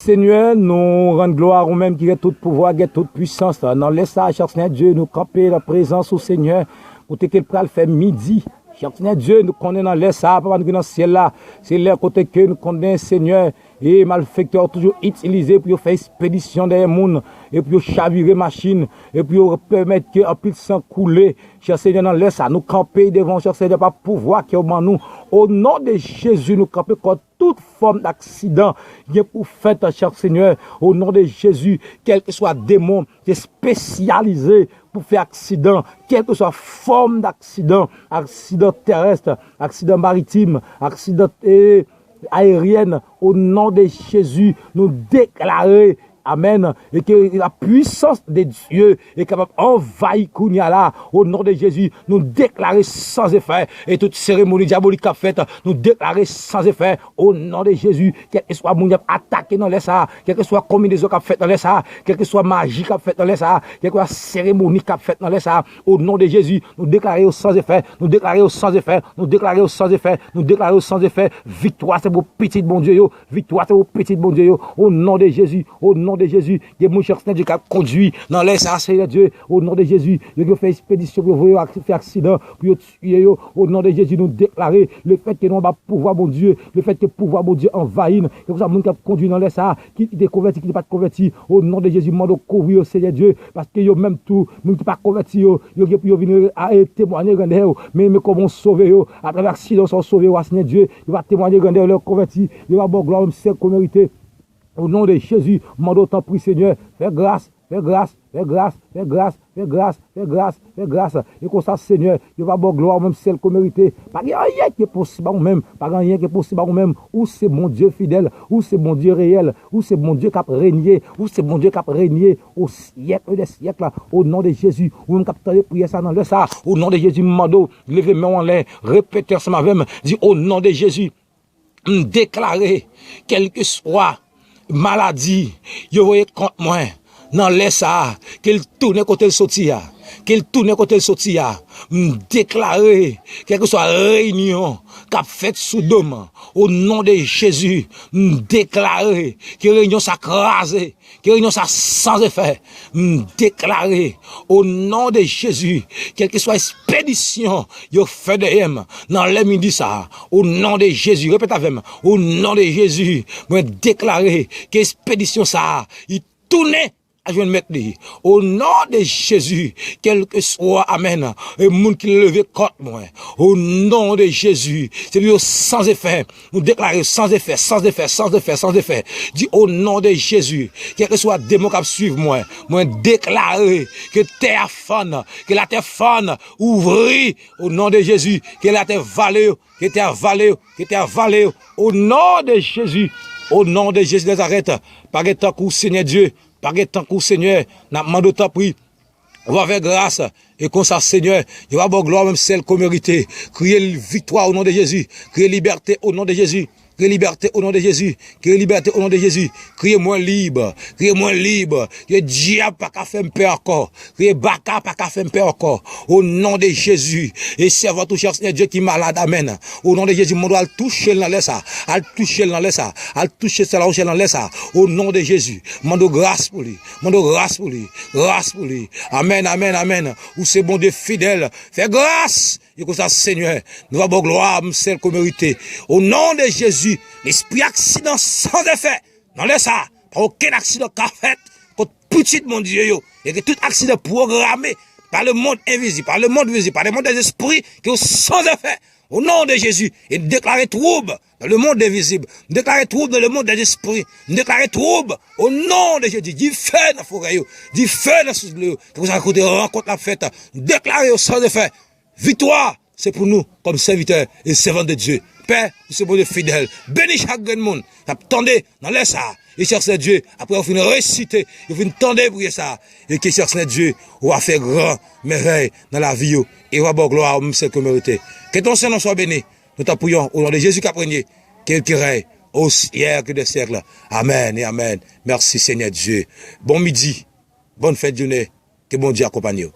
Seigneur, nous rendons gloire au même qui a tout pouvoir, qui a toute puissance. Dans les ça, cher Seigneur Dieu, nous camper la présence au Seigneur. Côté qu'il pral faire midi. Cher Seigneur Dieu, nous connaissons dans les ça, pas dans le ciel là. C'est là côté que nous connaissons, Seigneur. Et malfecteurs toujours utilisés pour faire expédition des monde et pour chavirer machine et pour permettre que un peu de sang couler. Cher Seigneur, dans l'air ça, nous camper devant, cher Seigneur, par pouvoir qui est au nous. Au nom de Jésus, nous camper contre toute forme d'accident qui est pour faire, cher Seigneur. Au nom de Jésus, quel que soit démon qui est spécialisé pour faire accident, quelle que soit forme d'accident, accident terrestre, accident maritime, accident aérienne, au nom de Jésus, nous déclarer, amen, et que la puissance de Dieu est capable d'envahir Kounia au nom de Jésus, nous déclarer sans effet, et toute cérémonie diabolique qu'a faite, nous déclarer sans effet, au nom de Jésus, quel que soit mon attaqué dans les ça, quel que soit combinaison qu'a fait dans les ça, quel que soit magie qu'a fait dans les ça, quel que soit cérémonie qu'a fait dans les ça, au nom de Jésus, nous déclarer sans effet, nous déclarer sans effet, nous déclarer sans effet, nous déclarer sans effet, victoire c'est pour petit bon Dieu, victoire c'est pour petit bon Dieu, au nom de Jésus, au nom de Jésus, que mon cher Seigneur Dieu qui a conduit dans les Seigneur Dieu, au nom de Jésus, il a fait expédition pour faire accident, pour tuer, au nom de Jésus, nous déclarer le fait que nous avons pouvoir, mon Dieu, le fait que le pouvoir, mon Dieu, envahit, que vous avez qui a conduit dans les ça, qui est converti, qui n'est pas converti, au nom de Jésus, demande couvrir, Seigneur Dieu, parce que même tout, même qui n'est pas converti, ils ont venir à témoigner, mais comment sauver, après l'accident, ils sont sauvés, Seigneur Dieu, il va témoigner, leur converti, il va avoir gloire, c'est comme mérité. Au nom de Jésus, demande autant pour Seigneur, fais grâce, fais grâce, fais grâce, fais grâce, fais grâce, fais grâce, fais grâce. Et comme ça, Seigneur, il va avoir gloire, même celle qu'on mérite. Pas rien qui est possible ou même, pas rien qui est possible ou même. Où c'est mon Dieu fidèle, où c'est mon Dieu réel, où c'est mon Dieu qui a régné, où c'est mon Dieu qui a régné au siècle des siècles, au nom de Jésus. Où on capte les prières ça dans le ça, au nom de Jésus, mando, levez main en l'air, répétez ça même, dit au nom de Jésus, déclarer, quel que soit maladie, yo voyez contre moi, dans les ça, qu'il tourne côté le sotia, qu'il tourne côté le sotia, déclarer, quelle que soit réunion, qu'a fait sous dôme, au nom de Jésus, déclarer, que réunion s'accrase, que réunion ça sans effet, déclarer, au nom de Jésus, quelle que soit expédition, yo fait de M, dans les midi ça, au nom de Jésus, répète avec moi, au nom de Jésus, moi déclarer, que expédition ça, il tourne, je vais mettre au nom de Jésus, quel que soit, amen, et monde qui levé contre moi, au nom de Jésus, c'est lui sans effet, nous déclarer sans effet, sans effet, sans effet, sans effet, dit au nom de Jésus, quel que soit démon qui suivre moi, moi déclarer que terre fan, que la terre fan, ouvrit, au nom de Jésus, que la terre valée, que terre valée, que terre valée, au nom de Jésus, au nom de Jésus de Nazareth, par le temps que Seigneur Dieu, par le temps que Seigneur, n'a demandé ta prière, on va faire grâce, et comme ça, Seigneur, il va avoir gloire même celle qu'on mérite. Crier victoire au nom de Jésus, crier liberté au nom de Jésus. Criez liberté au nom de Jésus. Criez liberté au nom de Jésus. Criez moi libre. Criez moi libre. Criez diable pas qu'à faire paix encore. Criez baka pas qu'à faire paix encore. Au nom de Jésus. Et servant tout cher Seigneur Dieu qui est malade. Amen. Au nom de Jésus, mon doit toucher dans l'air ça. Al toucher dans l'air ça. Al toucher ça dans l'air ça. Au nom de Jésus. Mando grâce pour lui. Mando grâce pour lui. Grâce pour lui. Amen, amen, amen. Où c'est bon Dieu fidèle. Fais grâce. Et comme ça, Seigneur, nous avons gloire, celle qu'on mérite. Au nom de Jésus, l'esprit accident sans effet. Dans le ça, pas aucun accident qu'a fait contre petit mon Dieu, et que tout accident programmé par le monde invisible, par le monde visible, par le monde des esprits, qui est sans effet. Au nom de Jésus, et déclarer trouble dans le monde invisible, déclarer trouble dans le monde des esprits, déclarer trouble au nom de Jésus, dit feu dans la forêt, dit feu dans le que vous avez rencontre la fête, déclarer au sans effet. Victoire, c'est pour nous, comme serviteurs et servants de Dieu. Père, c'est bon Dieu fidèle. Bénis chaque grand monde. Attendez, dans l'air ça. Et cherchez Dieu. Après, on finit réciter. On finit tendre pour ça. Et qui cherche Dieu, on va faire grand merveille dans la vie. Et on va avoir gloire, même celle que mérite. Que ton Seigneur soit béni. Nous t'appuyons au nom de Jésus qui a régné. Qu'il règne au siècle des siècles. Amen et amen. Merci Seigneur Dieu. Bon midi. Bonne fête de journée. Que bon Dieu accompagne vous.